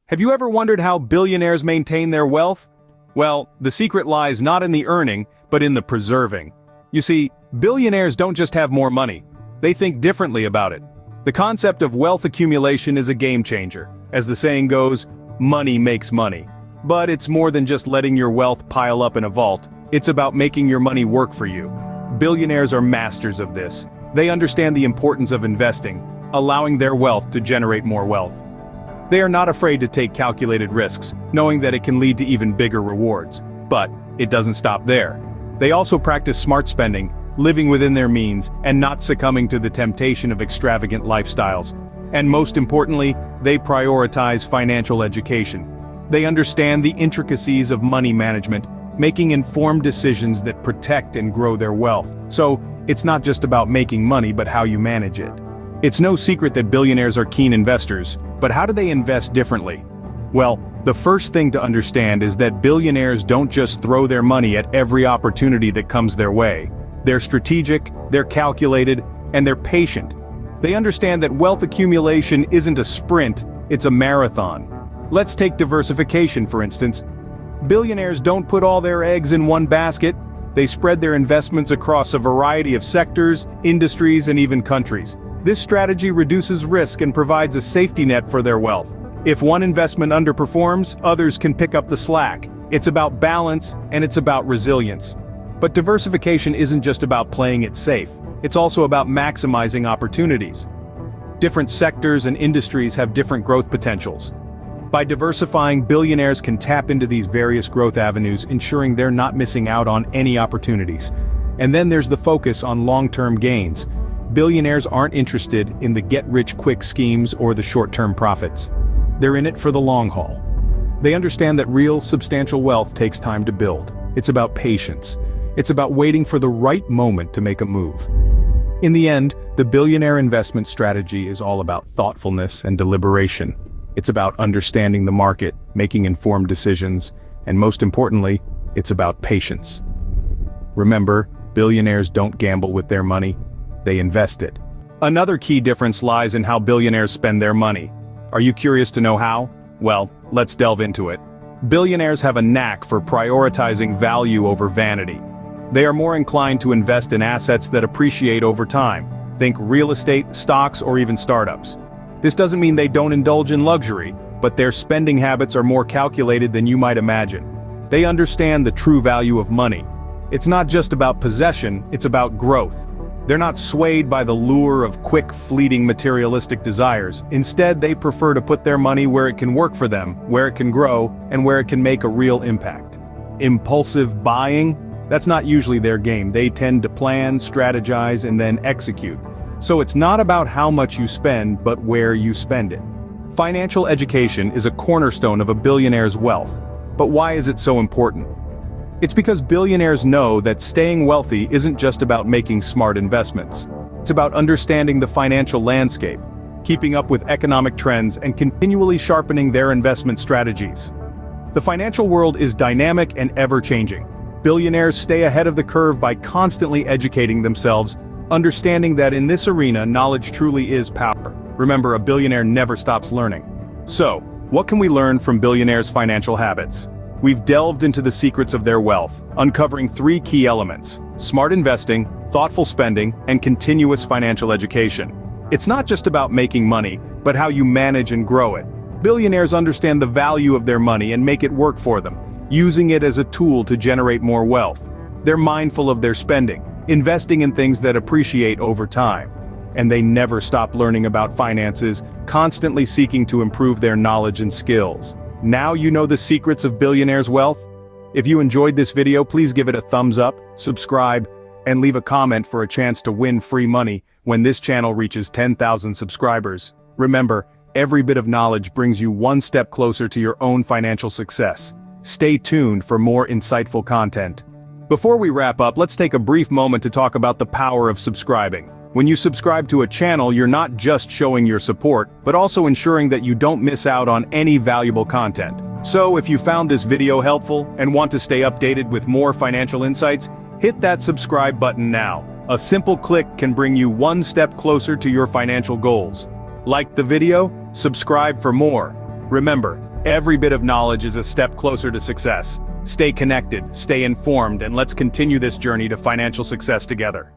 Have you ever wondered how billionaires maintain their wealth? Well, the secret lies not in the earning, but in the preserving. You see, billionaires don't just have more money. They think differently about it. The concept of wealth accumulation is a game changer. As the saying goes, money makes money. But it's more than just letting your wealth pile up in a vault. It's about making your money work for you. Billionaires are masters of this. They understand the importance of investing, allowing their wealth to generate more wealth. They are not afraid to take calculated risks, knowing that it can lead to even bigger rewards. But it doesn't stop there. They also practice smart spending, living within their means, and not succumbing to the temptation of extravagant lifestyles. And most importantly, they prioritize financial education. They understand the intricacies of money management, making informed decisions that protect and grow their wealth. So, it's not just about making money but how you manage it. It's no secret that billionaires are keen investors, but how do they invest differently? Well, the first thing to understand is that billionaires don't just throw their money at every opportunity that comes their way. They're strategic, they're calculated, and they're patient. They understand that wealth accumulation isn't a sprint, it's a marathon. Let's take diversification, for instance. Billionaires don't put all their eggs in one basket. They spread their investments across a variety of sectors, industries, and even countries. This strategy reduces risk and provides a safety net for their wealth. If one investment underperforms, others can pick up the slack. It's about balance, and it's about resilience. But diversification isn't just about playing it safe. It's also about maximizing opportunities. Different sectors and industries have different growth potentials. By diversifying, billionaires can tap into these various growth avenues, ensuring they're not missing out on any opportunities. And then there's the focus on long-term gains. Billionaires aren't interested in the get-rich-quick schemes or the short-term profits. They're in it for the long haul. They understand that real, substantial wealth takes time to build. It's about patience. It's about waiting for the right moment to make a move. In the end, the billionaire investment strategy is all about thoughtfulness and deliberation. It's about understanding the market, making informed decisions, and most importantly, it's about patience. Remember, billionaires don't gamble with their money, they invest it. Another key difference lies in how billionaires spend their money. Are you curious to know how? Well, let's delve into it. Billionaires have a knack for prioritizing value over vanity. They are more inclined to invest in assets that appreciate over time. Think real estate, stocks, or even startups. This doesn't mean they don't indulge in luxury, but their spending habits are more calculated than you might imagine. They understand the true value of money. It's not just about possession, it's about growth. They're not swayed by the lure of quick, fleeting materialistic desires. Instead, they prefer to put their money where it can work for them, where it can grow, and where it can make a real impact. Impulsive buying? That's not usually their game. They tend to plan, strategize, and then execute. So it's not about how much you spend, but where you spend it. Financial education is a cornerstone of a billionaire's wealth. But why is it so important? It's because billionaires know that staying wealthy isn't just about making smart investments. It's about understanding the financial landscape, keeping up with economic trends, and continually sharpening their investment strategies. The financial world is dynamic and ever-changing. Billionaires stay ahead of the curve by constantly educating themselves, understanding that in this arena, knowledge truly is power. Remember, a billionaire never stops learning. So, what can we learn from billionaires' financial habits? We've delved into the secrets of their wealth, uncovering 3 key elements: smart investing, thoughtful spending, and continuous financial education. It's not just about making money, but how you manage and grow it. Billionaires understand the value of their money and make it work for them, using it as a tool to generate more wealth. They're mindful of their spending, investing in things that appreciate over time. And they never stop learning about finances, constantly seeking to improve their knowledge and skills. Now you know the secrets of billionaires' wealth? If you enjoyed this video, please give it a thumbs up, subscribe, and leave a comment for a chance to win free money when this channel reaches 10,000 subscribers. Remember, every bit of knowledge brings you one step closer to your own financial success. Stay tuned for more insightful content. Before we wrap up, let's take a brief moment to talk about the power of subscribing. When you subscribe to a channel, you're not just showing your support, but also ensuring that you don't miss out on any valuable content. So if you found this video helpful and want to stay updated with more financial insights, hit that subscribe button now. A simple click can bring you one step closer to your financial goals. Like the video? Subscribe for more. Remember, Every bit of knowledge is a step closer to success. Stay connected, stay informed, and let's continue this journey to financial success together.